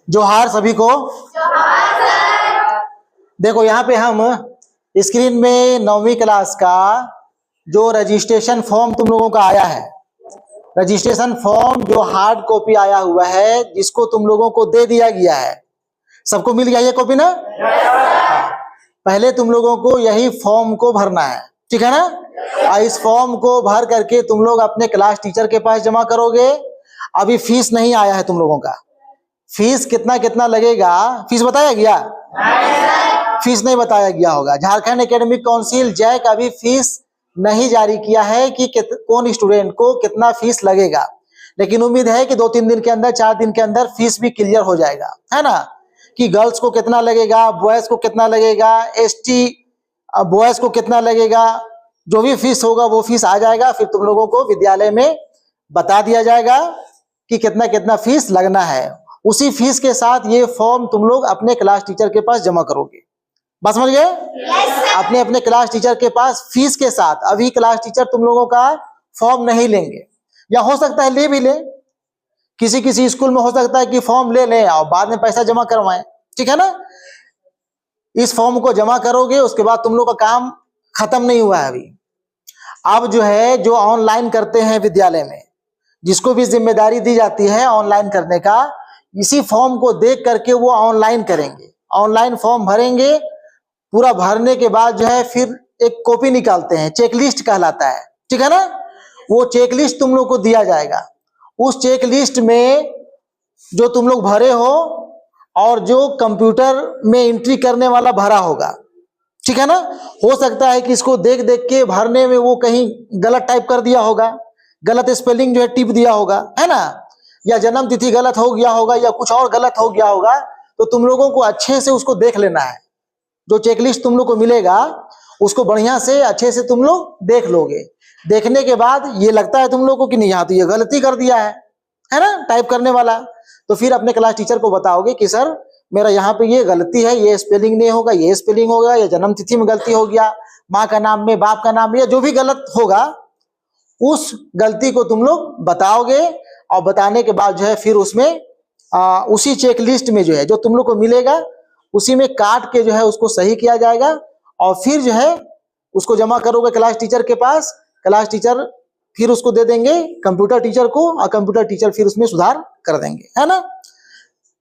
जोहार सभी को। देखो यहाँ पे हम स्क्रीन में 9वीं क्लास का जो रजिस्ट्रेशन फॉर्म तुम लोगों का आया है, रजिस्ट्रेशन फॉर्म जो हार्ड कॉपी आया हुआ है, जिसको तुम लोगों को दे दिया गया है, सबको मिल गया ये कॉपी ना? पहले तुम लोगों को यही फॉर्म को भरना है, ठीक है ना? और इस फॉर्म को भर करके तुम लोग अपने क्लास टीचर के पास जमा करोगे। अभी फीस नहीं आया है तुम लोगों का। फीस कितना कितना लगेगा, फीस बताया गया? फीस नहीं बताया गया होगा। झारखंड एकेडमिक काउंसिल जैक अभी फीस नहीं जारी किया है कि कौन स्टूडेंट को कितना फीस लगेगा, लेकिन उम्मीद है कि 2-3 दिन के अंदर, 4 दिन के अंदर फीस भी क्लियर हो जाएगा, है ना? कि गर्ल्स को कितना लगेगा, बॉयज को कितना लगेगा, एसटी बॉयज को कितना लगेगा, जो भी फीस होगा वो फीस आ जाएगा। फिर तुम लोगों को विद्यालय में बता दिया जाएगा कि कितना कितना फीस लगना है। उसी फीस के साथ ये फॉर्म तुम लोग अपने क्लास टीचर के पास जमा करोगे। बस समझ गए? अपने अपने क्लास टीचर के पास फीस के साथ। अभी क्लास टीचर तुम लोगों का फॉर्म नहीं लेंगे, या हो सकता है ले भी ले, किसी किसी स्कूल में हो सकता है कि फॉर्म ले लें और बाद में पैसा जमा करवाएं, ठीक है ना? इस फॉर्म को जमा करोगे, उसके बाद तुम लोग का काम खत्म नहीं हुआ है अभी। अब जो है, जो ऑनलाइन करते हैं विद्यालय में, जिसको भी जिम्मेदारी दी जाती है ऑनलाइन करने का, इसी फॉर्म को देख करके वो ऑनलाइन करेंगे। ऑनलाइन फॉर्म भरेंगे, पूरा भरने के बाद जो है फिर एक कॉपी निकालते हैं, चेकलिस्ट कहलाता है, ठीक है ना? वो चेकलिस्ट तुम लोग को दिया जाएगा। उस चेकलिस्ट में जो तुम लोग भरे हो और जो कंप्यूटर में एंट्री करने वाला भरा होगा, ठीक है ना? हो सकता है कि इसको देख देख के भरने में वो कहीं गलत टाइप कर दिया होगा, गलत स्पेलिंग जो है टिप दिया होगा, है ना? या जन्म तिथि गलत हो गया होगा, या कुछ और गलत हो गया होगा। तो तुम लोगों को अच्छे से उसको देख लेना है। जो चेकलिस्ट तुम लोग को मिलेगा उसको बढ़िया से अच्छे से तुम लोग देख लोगे। देखने के बाद ये लगता है तुम लोग को कि नहीं, यहाँ तो ये गलती कर दिया है ना, टाइप करने वाला, तो फिर अपने क्लास टीचर को बताओगे कि सर मेरा यहाँ पे ये गलती है, ये स्पेलिंग नहीं होगा, ये स्पेलिंग होगा, या जन्म तिथि में गलती हो गया, माँ का नाम में, बाप का नाम में, या जो भी गलत होगा उस गलती को तुम लोग बताओगे। और बताने के बाद जो है फिर उसमें उसी चेकलिस्ट में जो है जो तुम लोग को मिलेगा, उसी में काट के जो है उसको सही किया जाएगा। और फिर जो है उसको जमा करोगे क्लास टीचर के पास। क्लास टीचर फिर उसको दे देंगे कंप्यूटर टीचर को, और कंप्यूटर टीचर फिर उसमें सुधार कर देंगे, है ना?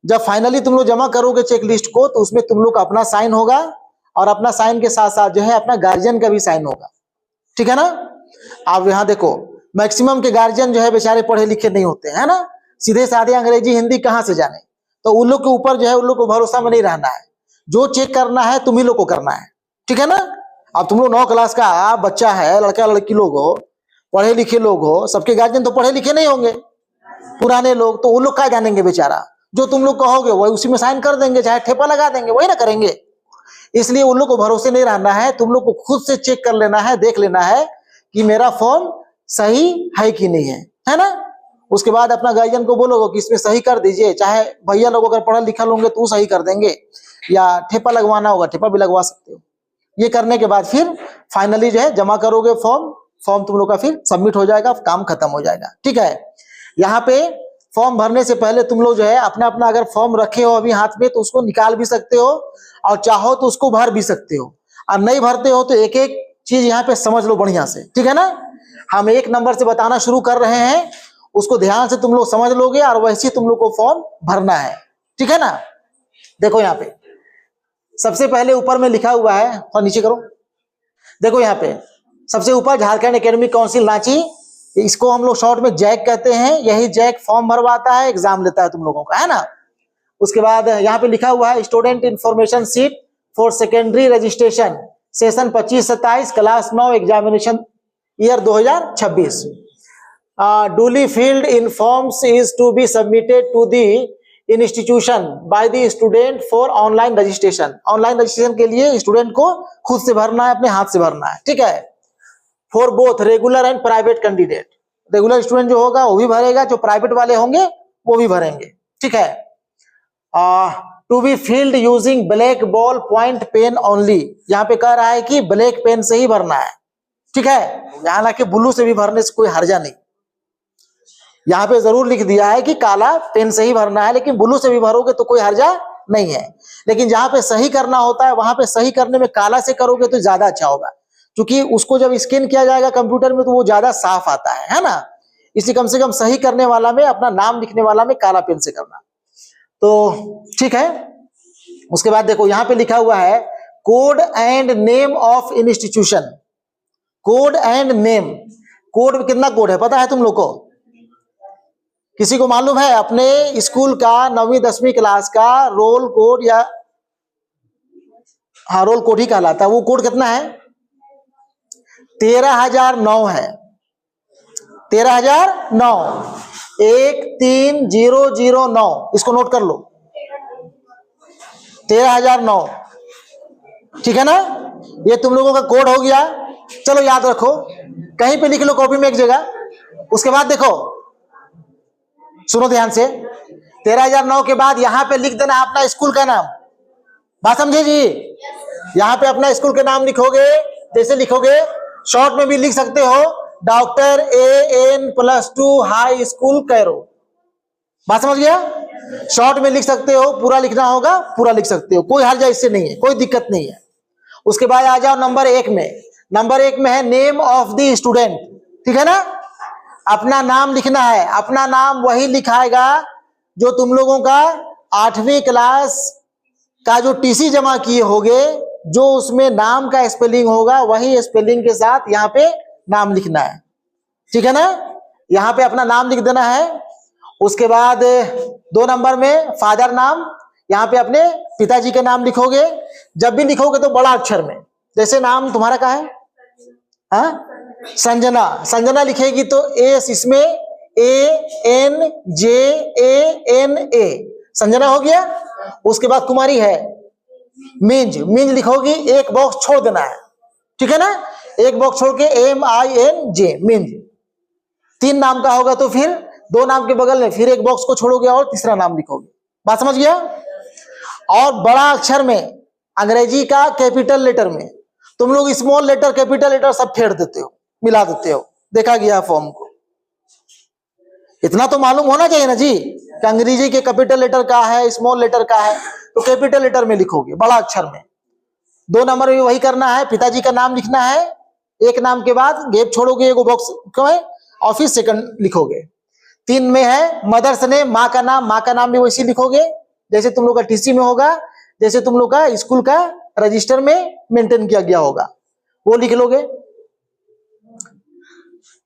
जब फाइनली तुम लोग जमा करोगे चेकलिस्ट को, तो उसमें तुम लोग का अपना साइन होगा, और अपना साइन के साथ साथ जो है अपना गार्जियन का भी साइन होगा, ठीक है ना? आप यहाँ देखो, मैक्सिमम के गार्जियन जो है बेचारे पढ़े लिखे नहीं होते, है ना? सीधे साधे अंग्रेजी हिंदी कहाँ से जाने। तो उन लोग के ऊपर जो है उन लोग को भरोसा में नहीं रहना है। जो चेक करना है तुम ही लोग को करना है, ठीक है ना? अब तुम लोग 9 क्लास का बच्चा है, लड़का लड़की लोग हो, पढ़े लिखे लोग हो, सबके गार्जियन तो पढ़े लिखे नहीं होंगे, पुराने लोग, तो उन लोग क्या जानेंगे बेचारा। जो तुम लोग कहोगे वही उसी में साइन कर देंगे, चाहे ठेपा लगा देंगे, वही ना करेंगे। इसलिए उन लोग को भरोसे नहीं रहना है। तुम लोग को खुद से चेक कर लेना है, देख लेना है कि मेरा फॉर्म सही है कि नहीं है ना? उसके बाद अपना गार्जियन को बोलोगे कि इसमें सही कर दीजिए। चाहे भैया लोग अगर पढ़ा लिखा होंगे तो सही कर देंगे, या ठेपा लगवाना होगा ठेपा भी लगवा सकते हो। ये करने के बाद फिर फाइनली जो है जमा करोगे फॉर्म तुम लोग का फिर सबमिट हो जाएगा, काम खत्म हो जाएगा, ठीक है? यहाँ पे फॉर्म भरने से पहले तुम लोग जो है अपना अपना अगर फॉर्म रखे हो अभी हाथ में, तो उसको निकाल भी सकते हो, और चाहो तो उसको भर भी सकते हो। और नहीं भरते हो तो एक एक चीज यहाँ पे समझ लो बढ़िया से, ठीक है ना? हम 1 नंबर से बताना शुरू कर रहे हैं, उसको ध्यान से तुम लोग समझ लोगे, और वैसे तुम लोग को फॉर्म भरना है, ठीक है ना? देखो यहाँ पे सबसे पहले ऊपर में लिखा हुआ है, और नीचे करो, देखो यहाँ पे सबसे ऊपर झारखंड एकेडमिक काउंसिल रांची, इसको हम लोग शॉर्ट में जैक कहते हैं। यही जैक फॉर्म भरवाता है, एग्जाम लेता है तुम लोगों का, है ना? उसके बाद यहाँ पे लिखा हुआ है student information sheet for secondary registration session 25-27 class 9 examination year 2026 duly filled in forms is to be submitted to the institution by the student for online registration। Online registration के लिए स्टूडेंट को खुद से भरना है, अपने हाथ से भरना है, ठीक है? For both regular and private candidate, regular student जो होगा वो भी भरेगा, जो प्राइवेट वाले होंगे वो भी भरेंगे, ठीक है? To be filled using black ball point pen only, यहाँ पे कह रहा है कि ब्लैक पेन से ही भरना है, ठीक है? यहाँ लाके ब्लू से भी भरने से कोई हर्जा नहीं। यहाँ पे जरूर लिख दिया है कि काला पेन से ही भरना है, लेकिन ब्लू से भी भरोगे तो कोई हर्जा नहीं है। लेकिन जहां पे सही करना होता है वहां पे सही करने में काला से करोगे तो ज्यादा अच्छा होगा, क्योंकि उसको जब स्कैन किया जाएगा कंप्यूटर में तो वो ज्यादा साफ आता है ना। इसलिए कम से कम सही करने वाला में, अपना नाम लिखने वाला में काला पेन से करना। तो ठीक है, उसके बाद देखो यहाँ पे लिखा हुआ है code and name of institution. Code and name, code में कितना कोड है पता है तुम लोग को? किसी को मालूम है? अपने स्कूल का 9वीं 10वीं क्लास का रोल कोड, या हाँ रोल कोड ही कहलाता है, वो कोड कितना है? 13,009 है। 13,009, 13009, इसको नोट कर लो, 13,009, ठीक है ना। ये तुम लोगों का कोड हो गया। चलो याद रखो, कहीं पे लिख लो कॉपी में एक जगह। उसके बाद देखो, सुनो ध्यान से, 13,009 के बाद यहां पे लिख देना अपना स्कूल का नाम। बात समझे जी? यहां पे अपना स्कूल का नाम लिखोगे, जैसे लिखोगे, शॉर्ट में भी लिख सकते हो, doctor AN+2 high school Cairo. बात समझ गया? शॉर्ट में लिख सकते हो, पूरा लिखना होगा पूरा लिख सकते हो, कोई हर्जा इससे नहीं है, कोई दिक्कत नहीं है। उसके बाद आ जाओ नंबर 1 में। नंबर 1 में है नेम ऑफ द स्टूडेंट, ठीक है ना। अपना नाम लिखना है। अपना नाम वही लिखाएगा जो तुम लोगों का 8वीं क्लास का जो TC जमा किए होगे, जो उसमें नाम का स्पेलिंग होगा वही स्पेलिंग के साथ यहाँ पे नाम लिखना है, ठीक है ना। यहाँ पे अपना नाम लिख देना है। उसके बाद 2 नंबर में फादर नाम, यहाँ पे अपने पिताजी का नाम लिखोगे। जब भी लिखोगे तो बड़ा अक्षर में, जैसे नाम तुम्हारा क्या है? हाँ, संजना। संजना लिखेगी तो एस इसमें ANJANA, संजना हो गया। उसके बाद कुमारी है मिंज, मिंज लिखोगी, एक बॉक्स छोड़ देना है, ठीक है ना। एक बॉक्स छोड़ के MINJ, मिंज। 3 नाम का होगा तो फिर 2 नाम के बगल में फिर एक बॉक्स को छोड़ोगे और तीसरा नाम लिखोगे। बात समझ गया? और बड़ा अक्षर में, अंग्रेजी का कैपिटल लेटर में, तुम लोग स्मॉल लेटर कैपिटल लेटर सब फेर देते हो, मिला देते हो, देखा गया फॉर्म को। इतना तो मालूम होना चाहिए ना जी कि अंग्रेजी के कैपिटल लेटर का है, स्मॉल लेटर का है, तो कैपिटल लेटर में लिखोगे बड़ा अक्षर में। 2 नंबर में वही करना है, पिताजी का नाम लिखना है, एक नाम के बाद गैप छोड़ोगे, एगो बॉक्स क्यों है, ऑफिस सेकंड लिखोगे। 3 में है मदर्स नेम, माँ का नाम, माँ का नाम भी वैसे लिखोगे जैसे तुम लोग का TC में होगा, जैसे तुम लोग का स्कूल का रजिस्टर में मेंटेन किया गया होगा, वो लिख लोगे,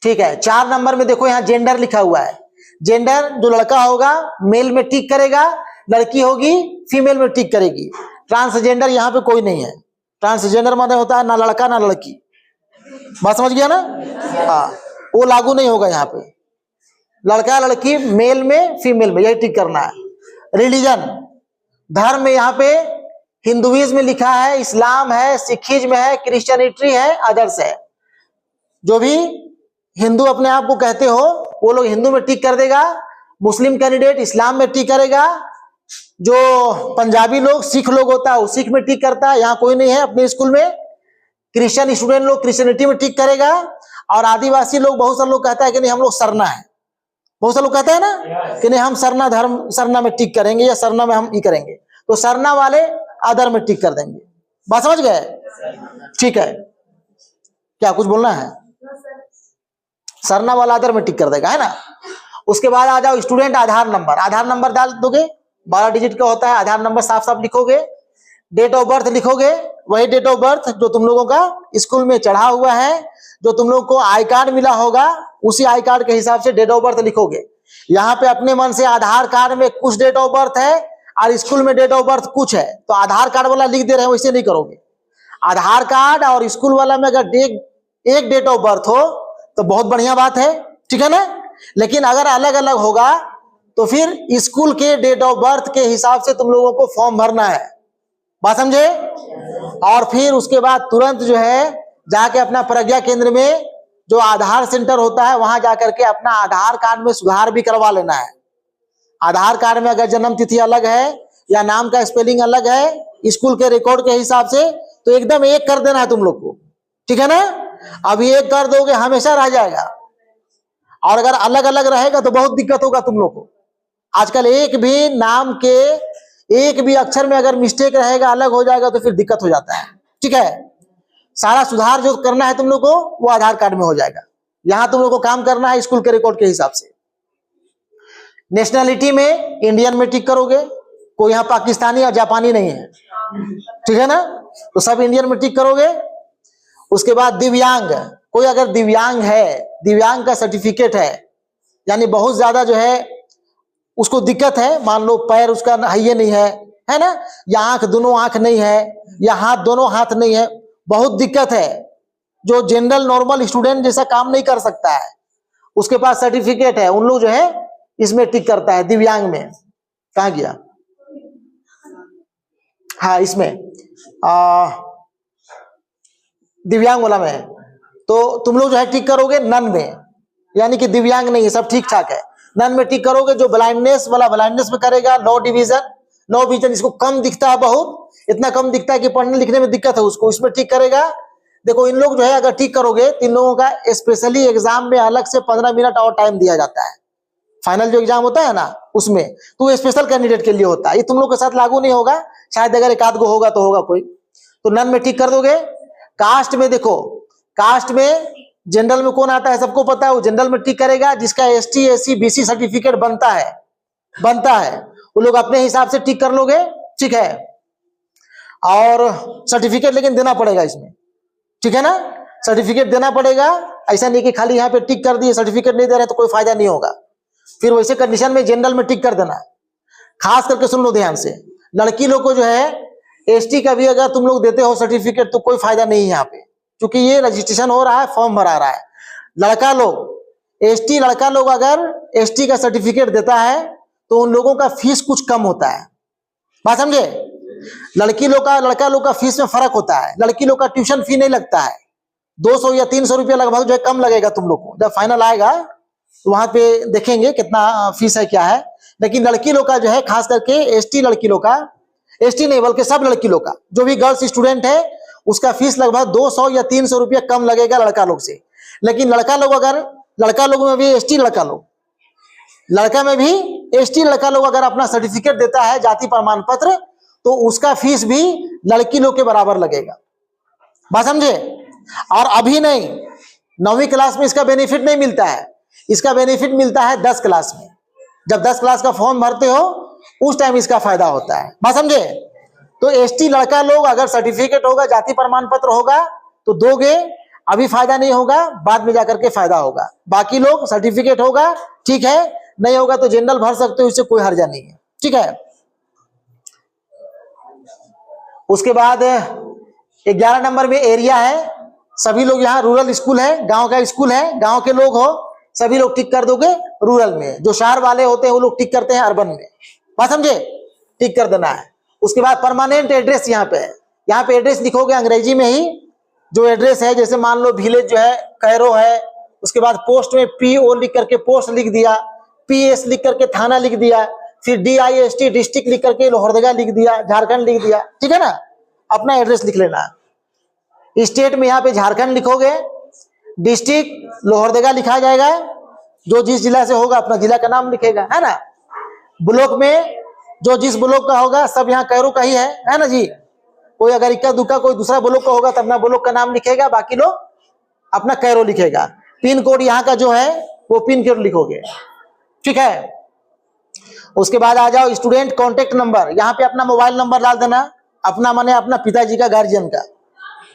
ठीक है। 4 नंबर में देखो यहाँ जेंडर लिखा हुआ है। जेंडर, जो लड़का होगा मेल में टिक करेगा, लड़की होगी फीमेल में टिक करेगी। ट्रांसजेंडर यहाँ पे कोई नहीं है। ट्रांसजेंडर मतलब होता है ना लड़का ना लड़की। बात समझ गया ना? हाँ, वो लागू नहीं होगा यहाँ पे। लड़का लड़की, मेल में फीमेल में, यही टिक करना है। रिलीजन, धर्म में यहाँ पे हिंदुइज्म में लिखा है, इस्लाम है, सिखिज्म है, क्रिश्चियनिटी है, अदर्स है। जो भी हिंदू अपने आप को कहते हो वो लोग हिंदू में टिक कर देगा। मुस्लिम कैंडिडेट इस्लाम में टिक करेगा। जो पंजाबी लोग, सिख लोग होता है वो सिख में टिक करता है, यहाँ कोई नहीं है अपने स्कूल में। क्रिश्चियन स्टूडेंट लोग क्रिश्चियनिटी में टिक करेगा। और आदिवासी लोग, बहुत सारे लोग कहता है कि नहीं हम लोग सरना है, बहुत सारे लोग कहते हैं ना कि नहीं हम सरना धर्म, सरना में टिक करेंगे, या सरना में हम ये करेंगे, तो सरना वाले अदर में टिक कर देंगे। बात समझ गए? ठीक है, क्या कुछ बोलना है? सरना वाला अदर में टिक कर देगा, है ना। उसके बाद आ जाओ स्टूडेंट आधार नंबर। आधार नंबर डाल दोगे, 12 डिजिट का होता है। आधार नंबर साफ साफ लिखोगे। डेट ऑफ बर्थ लिखोगे, वही डेट ऑफ बर्थ जो तुम लोगों का स्कूल में चढ़ा हुआ है, जो तुम लोग को आई कार्ड मिला होगा, उसी आई कार्ड के हिसाब से डेट ऑफ बर्थ लिखोगे। यहाँ पे अपने मन से आधार कार्ड में कुछ डेट ऑफ बर्थ है और स्कूल में डेट ऑफ बर्थ कुछ है, तो आधार कार्ड वाला लिख दे रहे हैं, वैसे नहीं करोगे। आधार कार्ड और स्कूल वाला में अगर एक डेट ऑफ बर्थ हो तो बहुत बढ़िया बात है, ठीक है ना। लेकिन अगर अलग अलग होगा तो फिर स्कूल के डेट ऑफ बर्थ के हिसाब से तुम लोगों को फॉर्म भरना है। बात समझे? और फिर उसके बाद तुरंत जो है जाके अपना प्रज्ञा केंद्र में जो आधार सेंटर होता है वहां जाकर के अपना आधार कार्ड में सुधार भी करवा लेना है। आधार कार्ड में अगर जन्म तिथि अलग है या नाम का स्पेलिंग अलग है स्कूल के रिकॉर्ड के हिसाब से, तो एकदम एक कर देना है तुम लोग को, ठीक है ना। अब एक कर दोगे हमेशा रह जाएगा। और अगर अलग अलग रहेगा तो बहुत दिक्कत होगा तुम लोग को। आजकल एक भी नाम के एक भी अक्षर में अगर मिस्टेक रहेगा, अलग हो जाएगा तो फिर दिक्कत हो जाता है। ठीक है, सारा सुधार जो करना है तुम लोग को वो आधार कार्ड में हो जाएगा। यहां तुम लोग को काम करना है स्कूल के रिकॉर्ड के हिसाब से। नेशनैलिटी में इंडियन में टिक करोगे, कोई यहाँ पाकिस्तानी और जापानी नहीं है, ठीक है ना, तो सब इंडियन में टिक करोगे। उसके बाद दिव्यांग, कोई अगर दिव्यांग है, दिव्यांग का सर्टिफिकेट है, यानी बहुत ज्यादा जो है उसको दिक्कत है, मान लो पैर उसका ये नहीं है ना, या आंख दोनों आंख नहीं है, या हाथ दोनों हाथ नहीं है, बहुत दिक्कत है, जो जनरल नॉर्मल स्टूडेंट जैसा काम नहीं कर सकता है, उसके पास सर्टिफिकेट है, उन लोग जो है इसमें टिक करता है। दिव्यांग में कहा गया, हाँ इसमें दिव्यांग वाला में, तो तुम लोग जो है टिक करोगे नन में, यानी कि दिव्यांग नहीं है, सब ठीक ठाक है, नन में टिक करोगे। जो ब्लाइंडनेस वाला ब्लाइंडनेस में करेगा, लो डिवीजन इसको कम दिखता है, बहुत इतना कम दिखता है कि पढ़ने लिखने में दिक्कत है उसको, इसमें टिक करेगा। देखो इन लोग जो है अगर टिक करोगे तो इन लोगों का स्पेशली एग्जाम में अलग से 15 मिनट और टाइम दिया जाता है, फाइनल जो एग्जाम होता है ना उसमें, तो वो स्पेशल कैंडिडेट के लिए होता है, ये तुम लोग के साथ लागू नहीं होगा, शायद अगर एक आध गो होगा तो होगा कोई, तो नन में टिक कर दोगे। कास्ट में देखो, कास्ट में जनरल में कौन आता है सबको पता है, वो जनरल में टिक करेगा। जिसका एसटी एससी बीसी सर्टिफिकेट बनता है वो लोग अपने हिसाब से टिक कर लोगे, ठीक है। और सर्टिफिकेट लेकिन देना पड़ेगा इसमें, ठीक है ना, सर्टिफिकेट देना पड़ेगा। ऐसा नहीं कि खाली यहाँ पे टिक कर दिए, सर्टिफिकेट नहीं दे रहे तो कोई फायदा नहीं होगा, फिर वैसे कंडीशन में जनरल में टिक कर देना है। खास करके सुन लो ध्यान से, लड़की लोग को जो है एसटी का भी अगर तुम लोग देते हो सर्टिफिकेट तो कोई फायदा नहीं है यहाँ पे, क्योंकि ये रजिस्ट्रेशन हो रहा है, फॉर्म भरा रहा है। लड़का लोग एसटी, लड़का लोग अगर एसटी का सर्टिफिकेट देता है तो उन लोगों का फीस कुछ कम होता है, बात समझे। लड़की लोग का, लड़का लोग का फीस में फर्क होता है। लड़की लोग का ट्यूशन फी नहीं लगता है, 200 या 300 रुपया लगभग जो है कम लगेगा तुम लोग को। जब फाइनल आएगा तो वहां पे देखेंगे कितना फीस है क्या है। लेकिन लड़की लोग का जो है खास करके एसटी लड़की लोग का, एसटी नहीं बल्कि सब लड़की लोग का, जो भी गर्ल्स स्टूडेंट है उसका फीस लगभग 200 या 300 रुपया कम लगेगा लड़का लोग से। लेकिन लड़का लोग अगर, लड़का लोग में भी एसटी लड़का लोग, लड़का में भी एसटी लड़का लोग अगर अपना सर्टिफिकेट देता है जाति प्रमाण पत्र, तो उसका फीस भी लड़की लोग के बराबर लगेगा, बात समझे। और अभी नहीं, 9वीं क्लास में इसका बेनिफिट नहीं मिलता है, इसका बेनिफिट मिलता है 10 क्लास में। जब 10 क्लास का फॉर्म भरते हो उस टाइम इसका फायदा होता है, बात समझे। तो एसटी लड़का लोग अगर सर्टिफिकेट होगा, जाति प्रमाण पत्र होगा तो दोगे, अभी फायदा नहीं होगा, बाद में जाकर के फायदा होगा। बाकी लोग सर्टिफिकेट होगा ठीक है, नहीं होगा तो जनरल भर सकते हो, इससे कोई हर्जा नहीं है, ठीक है। उसके बाद 11 नंबर में एरिया है, सभी लोग यहाँ रूरल स्कूल है, गांव का स्कूल है, गांव के लोग हो सभी लोग टिक कर दोगे रूरल में। जो शहर वाले होते हैं वो लोग टिक करते हैं अर्बन में, बात समझे, टिक कर देना है। उसके बाद परमानेंट एड्रेस यहाँ पे है, यहाँ पे एड्रेस लिखोगे अंग्रेजी में ही, जो एड्रेस है, जैसे मान लो विलेज जो है कैरो है, उसके बाद पोस्ट में PO लिख करके पोस्ट लिख दिया, PS लिख करके थाना लिख दिया, फिर DIST डिस्ट्रिक्ट लिख करके लोहरदगा लिख दिया, झारखंड लिख दिया, ठीक है ना, अपना एड्रेस लिख लेना। स्टेट में यहाँ पे झारखंड लिखोगे, डिस्ट्रिक्ट लोहरदगा लिखा जाएगा, जो जिस जिला से होगा अपना जिला का नाम लिखेगा, है ना। ब्लॉक में जो जिस ब्लॉक का होगा, सब यहाँ कैरो का ही है ना जी। कोई अगर इक्का दुक्का कोई दूसरा ब्लॉक का होगा तो अपना ब्लॉक का नाम लिखेगा, बाकी लोग अपना कैरो लिखेगा। पिन कोड यहाँ का जो है वो पिन कोड लिखोगे, ठीक है। उसके बाद आ जाओ स्टूडेंट कॉन्टेक्ट नंबर, यहाँ पे अपना मोबाइल नंबर डाल देना, अपना माने अपना पिताजी का, गार्जियन का,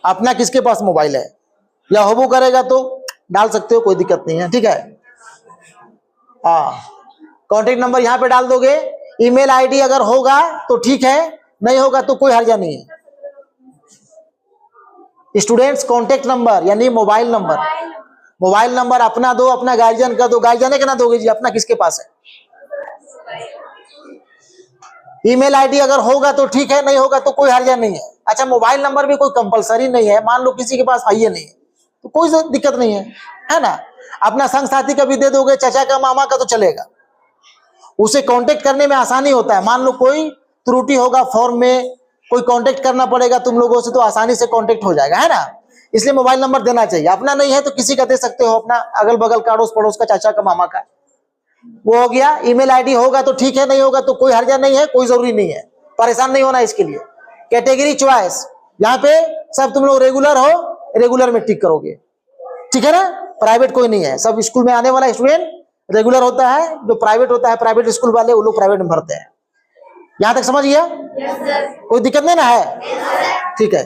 अपना किसके पास मोबाइल है, या होबो करेगा तो डाल सकते हो, कोई दिक्कत नहीं है, ठीक है। हाँ, कॉन्टेक्ट नंबर यहाँ पे डाल दोगे। ईमेल आईडी अगर होगा तो ठीक है, नहीं होगा तो कोई हर्जा नहीं है। स्टूडेंट्स कॉन्टेक्ट नंबर यानी मोबाइल नंबर, मोबाइल नंबर अपना दो, अपना गार्जियन का दो। गार्जियन का ना दोगे जी, अपना किसके पास है। ईमेल आईडी अगर होगा तो ठीक है, नहीं होगा तो कोई हर्जा नहीं है। अच्छा, मोबाइल नंबर भी कोई कंपलसरी नहीं है, मान लो किसी के पास है नहीं तो कोई दिक्कत नहीं है ना। अपना संग साथी का भी दे दोगे, चाचा का, मामा का तो चलेगा, उसे कांटेक्ट करने में आसानी होता है। मान लो कोई त्रुटि होगा फॉर्म में, कोई कांटेक्ट करना पड़ेगा तुम लोगों से, तो आसानी से कांटेक्ट हो जाएगा, है ना। इसलिए मोबाइल नंबर देना चाहिए। अपना नहीं है तो किसी का दे सकते हो, अपना अगल बगल का, अड़ोस पड़ोस का, चाचा का, मामा का, वो हो गया। ईमेल आईडी होगा तो ठीक है, नहीं होगा तो कोई हर्जा नहीं है, कोई जरूरी नहीं है, परेशान नहीं होना इसके लिए। कैटेगरी चॉइस, यहाँ पे सब तुम लोग रेगुलर हो, रेगुलर में टिक करोगे, ठीक है ना। प्राइवेट कोई नहीं है, सब स्कूल में आने वाला स्टूडेंट रेगुलर होता है, जो प्राइवेट होता है, प्राइवेट स्कूल वाले वो लोग प्राइवेट में भरते हैं। यहां तक समझ गया? कोई दिक्कत नहीं ना है? ठीक है,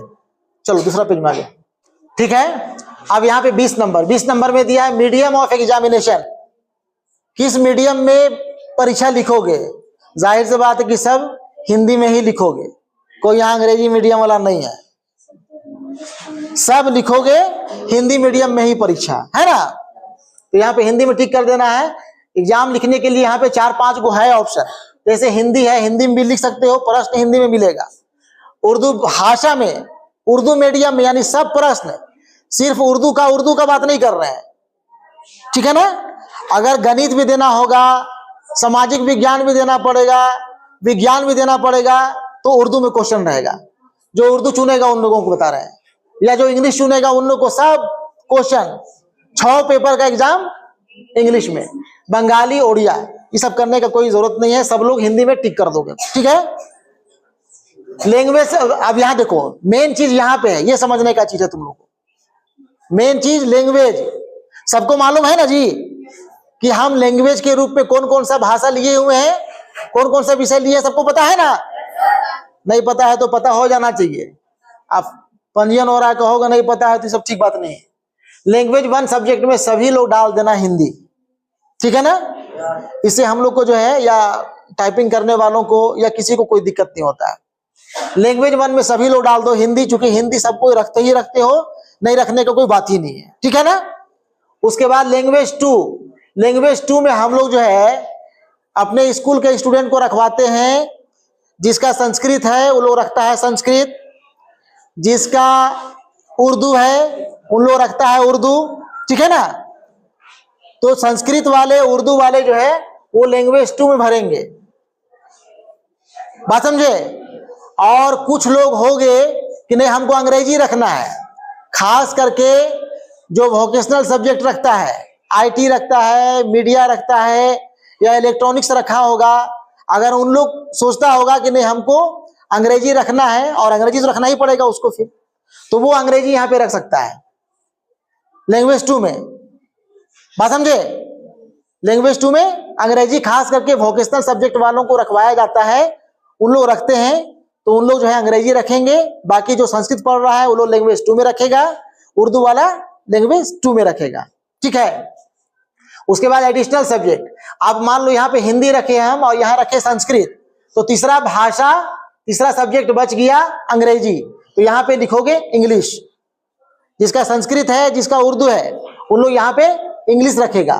चलो दूसरा पेज में आ गया। ठीक है, अब यहाँ पे 20 नंबर में दिया है मीडियम ऑफ एग्जामिनेशन। किस मीडियम में परीक्षा लिखोगे? जाहिर सी बात है कि सब हिंदी में ही लिखोगे, कोई यहाँ अंग्रेजी मीडियम वाला नहीं है, सब लिखोगे हिंदी मीडियम में ही परीक्षा, है ना। तो यहाँ पे हिंदी में टिक कर देना है। एग्जाम लिखने के लिए यहाँ पे 4-5 को है ऑप्शन, जैसे हिंदी है, हिंदी में भी लिख सकते हो, प्रश्न हिंदी में मिलेगा। उर्दू भाषा में, उर्दू मीडियम में, यानी सब प्रश्न, सिर्फ उर्दू का बात नहीं कर रहे हैं, ठीक है ना। अगर गणित भी देना होगा, सामाजिक विज्ञान भी देना पड़ेगा, विज्ञान भी देना पड़ेगा, तो उर्दू में क्वेश्चन रहेगा। जो उर्दू चुनेगा उन लोगों को बता रहे हैं, या जो इंग्लिश चुनेगा उन लोगों को सब क्वेश्चन, 6 पेपर का एग्जाम इंग्लिश में, बंगाली, उड़िया, ये सब करने का कोई जरूरत नहीं है, सब लोग हिंदी में टिक कर दोगे, ठीक है। लैंग्वेज, अब यहाँ देखो मेन चीज यहाँ पे है, ये समझने का चीज है तुम लोग को। मेन चीज लैंग्वेज, सबको मालूम है ना जी कि हम लैंग्वेज के रूप में कौन कौन सा भाषा लिए हुए हैं, कौन कौन सा विषय लिए, सबको पता है ना। नहीं पता है तो पता हो जाना चाहिए। आप पंजीयन हो रहा है, कहोगे नहीं पता है तो सब ठीक बात नहीं है। लैंग्वेज 1 सब्जेक्ट में सभी लोग डाल देना हिंदी, ठीक है ना। इससे हम लोग को जो है, या टाइपिंग करने वालों को या किसी को कोई दिक्कत नहीं होता है। लैंग्वेज 1 में सभी लोग डाल दो हिंदी, चूंकि हिंदी सबको रखते ही रखते हो, नहीं रखने का कोई बात ही नहीं है, ठीक है ना। उसके बाद लैंग्वेज 2 में हम लोग जो है अपने स्कूल के स्टूडेंट को रखवाते हैं। जिसका संस्कृत है वो लोग रखता है संस्कृत, जिसका उर्दू है उन लोग रखता है उर्दू, ठीक है ना। तो संस्कृत वाले, उर्दू वाले जो है वो लैंग्वेज 2 में भरेंगे, बात समझे। और कुछ लोग होंगे कि नहीं हमको अंग्रेजी रखना है, खास करके जो वोकेशनल सब्जेक्ट रखता है, आईटी रखता है, मीडिया रखता है, या इलेक्ट्रॉनिक्स रखा होगा, अगर उन लोग सोचता होगा कि नहीं हमको अंग्रेजी रखना है, और अंग्रेजी तो रखना ही पड़ेगा उसको फिर, तो वो अंग्रेजी यहाँ पे रख सकता है लैंग्वेज 2 में, बात समझे। लैंग्वेज 2 में अंग्रेजी खास करके वोकेशनल सब्जेक्ट वालों को रखवाया जाता है, उन लोग रखते हैं, तो उन लोग जो है अंग्रेजी रखेंगे। बाकी जो संस्कृत पढ़ रहा है वो लोग लैंग्वेज 2 में रखेगा, उर्दू वाला लैंग्वेज 2 में रखेगा, ठीक है। उसके बाद एडिशनल सब्जेक्ट, अब मान लो यहाँ पे हिंदी रखे हम और यहाँ रखे संस्कृत, तो तीसरा भाषा, तीसरा सब्जेक्ट बच गया अंग्रेजी, तो यहाँ पे लिखोगे इंग्लिश। जिसका संस्कृत है, जिसका उर्दू है, उन लोग यहाँ पे इंग्लिश रखेगा।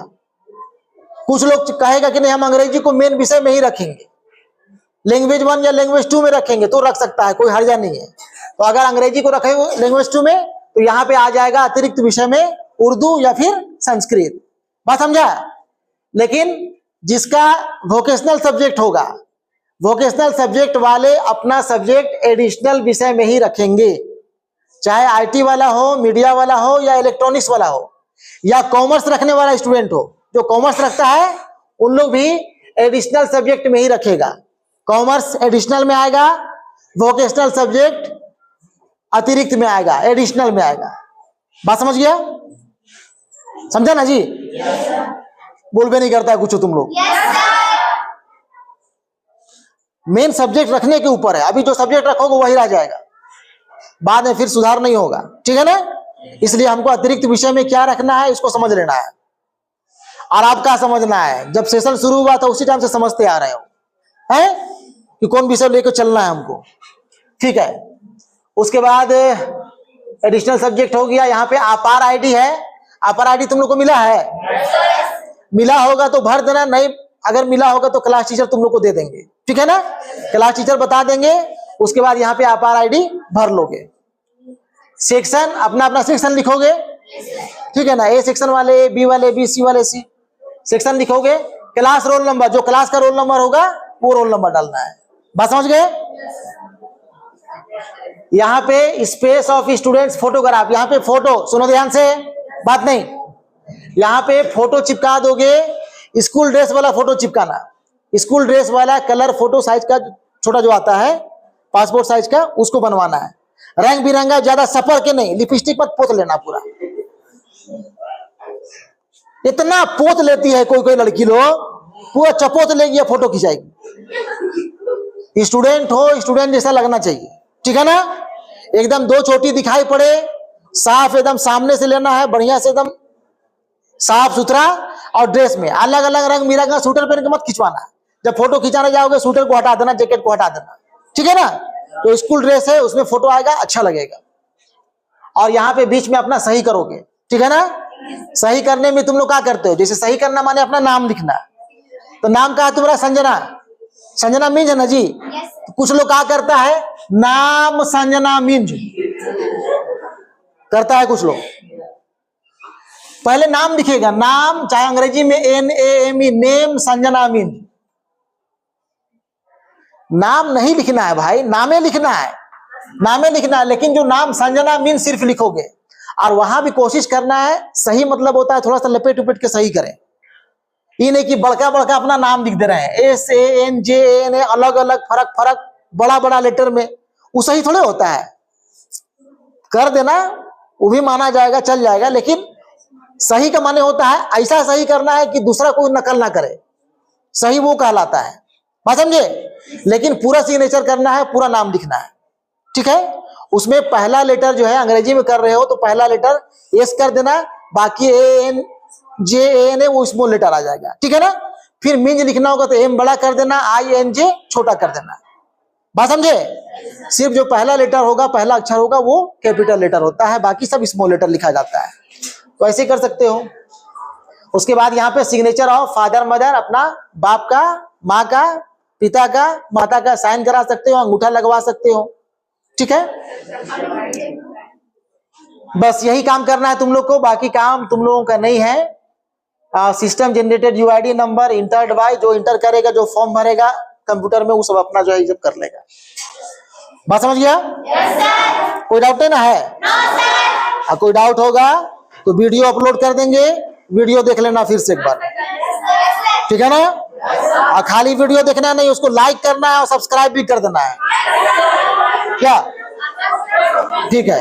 कुछ लोग कहेगा कि नहीं हम अंग्रेजी को मेन विषय में ही रखेंगे, लैंग्वेज 1 या लैंग्वेज 2 में रखेंगे, तो रख सकता है, कोई हर्जा नहीं है। तो अगर अंग्रेजी को रखेंगे लैंग्वेज 2 में, तो यहाँ पे आ जाएगा अतिरिक्त विषय में उर्दू या फिर संस्कृत, बात समझा। लेकिन जिसका वोकेशनल सब्जेक्ट होगा, वोकेशनल सब्जेक्ट वाले अपना सब्जेक्ट एडिशनल विषय में ही रखेंगे, चाहे आईटी वाला हो, मीडिया वाला हो, या इलेक्ट्रॉनिक्स वाला हो, या कॉमर्स रखने वाला स्टूडेंट हो। जो कॉमर्स रखता है उन लोग भी एडिशनल सब्जेक्ट में ही रखेगा, कॉमर्स एडिशनल में आएगा, वोकेशनल सब्जेक्ट अतिरिक्त में आएगा, एडिशनल में आएगा, बात समझ गया, समझा ना जी। बोल भी नहीं करता है कुछ तुम लोग। मेन सब्जेक्ट रखने के ऊपर है, अभी जो सब्जेक्ट रखोगे वही रह जाएगा, बाद में फिर सुधार नहीं होगा, ठीक है ना। इसलिए हमको अतिरिक्त विषय में क्या रखना है इसको समझ लेना है, और आपका समझना है। जब सेशन शुरू हुआ था उसी टाइम से समझते आ रहे हो हैं कि कौन विषय लेकर चलना है हमको, ठीक है। उसके बाद एडिशनल सब्जेक्ट हो गया। यहाँ पे अपार आईडी है, अपार आईडी तुम लोग को मिला है? मिला होगा तो भर देना, नहीं अगर मिला होगा तो क्लास टीचर तुम लोग को दे देंगे, ठीक है ना। क्लास टीचर बता देंगे, उसके बाद यहाँ पे अपार आईडी भर लोगे। सेक्शन अपना अपना सेक्शन लिखोगे, ठीक है ना। ए सेक्शन वाले, बी वाले, बी, सी वाले, सी सेक्शन लिखोगे। क्लास रोल नंबर, जो क्लास का रोल नंबर होगा वो रोल नंबर डालना है, बात समझ गए। यहाँ पे स्पेस ऑफ स्टूडेंट्स फोटोग्राफ, यहाँ पे फोटो, सुनो ध्यान से, बात नहीं, यहाँ पे फोटो चिपका दोगे, स्कूल ड्रेस वाला फोटो चिपकाना, स्कूल ड्रेस वाला कलर फोटो साइज का छोटा जो आता है पासपोर्ट साइज का, उसको बनवाना है, रंग बिरंगा, ज्यादा सफर के नहीं, लिपस्टिक मत पोत लेना पूरा, इतना पोत लेती है कोई कोई लड़की लोग, पूरा चपोत लेगी, फोटो खिंचाएगी। स्टूडेंट हो, स्टूडेंट जैसा लगना चाहिए, ठीक है ना, एकदम दो चोटी दिखाई पड़े, साफ एकदम सामने से लेना है, बढ़िया से एकदम साफ सुथरा, और ड्रेस में अलग अलग रंग बिरंगा सूटर पहन के मत खिंचवाना, जब फोटो खिंचाने जाओगे सूटर को हटा देना, जैकेट को हटा देना, ठीक है ना। तो स्कूल ड्रेस है, उसमें फोटो आएगा, अच्छा लगेगा। और यहाँ पे बीच में अपना सही करोगे, ठीक है ना। सही करने में तुम लोग क्या करते हो, जैसे सही करना माने अपना नाम लिखना, तो नाम का है तुम्हारा संजना, संजना मिंज है ना जी। तो कुछ लोग क्या करता है, नाम संजना मिंज करता है कुछ लोग, पहले नाम लिखेगा, नाम, चाहे अंग्रेजी में NAME, नेम संजना मिंज, नाम नहीं लिखना है भाई, नामे लिखना है, नामे लिखना है, लेकिन जो नाम संजना मीन सिर्फ लिखोगे, और वहां भी कोशिश करना है, सही मतलब होता है थोड़ा सा लपेट उपट के सही करें, ये नहीं कि बड़का बड़का अपना नाम लिख दे रहे हैं, SANJANA, अलग अलग फर्क फर्क बड़ा बड़ा लेटर में, वो सही थोड़े होता है, कर देना वो भी माना जाएगा, चल जाएगा, लेकिन सही का माने होता है ऐसा सही करना है कि दूसरा कोई नकल ना करे, सही वो कहलाता है, बात समझे। लेकिन पूरा सिग्नेचर करना है, पूरा नाम लिखना है, ठीक है। उसमें पहला लेटर जो है, अंग्रेजी में कर रहे हो तो पहला लेटर S कर देना, बाकी ANJANA वो स्मॉल लेटर आ जाएगा, ठीक है ना। फिर मिंज लिखना होगा तो M बड़ा कर देना, INJ छोटा कर देना, बात समझे। सिर्फ जो पहला लेटर होगा, पहला अक्षर होगा, वो कैपिटल लेटर होता है, बाकी सब स्मॉल लेटर लिखा जाता है, तो ऐसे कर सकते हो। उसके बाद यहाँ पे सिग्नेचर ऑफ फादर मदर, अपना बाप का, माँ का, पिता का, माता का साइन करा सकते हो, अंगूठा लगवा सकते हो, ठीक है। बस यही काम करना है तुम लोग को, बाकी काम तुम लोगों का नहीं है। System generated UID number entered by, जो इंटर करेगा, जो फॉर्म भरेगा कंप्यूटर में, वो सब अपना जो है कर लेगा, बात समझ गया। yes, कोई डाउट है ना है? no, कोई डाउट होगा तो वीडियो अपलोड कर देंगे, वीडियो देख लेना फिर से एक बार, ठीक है ना। और खाली वीडियो देखना नहीं, उसको लाइक करना है और सब्सक्राइब भी कर देना है, क्या ठीक है।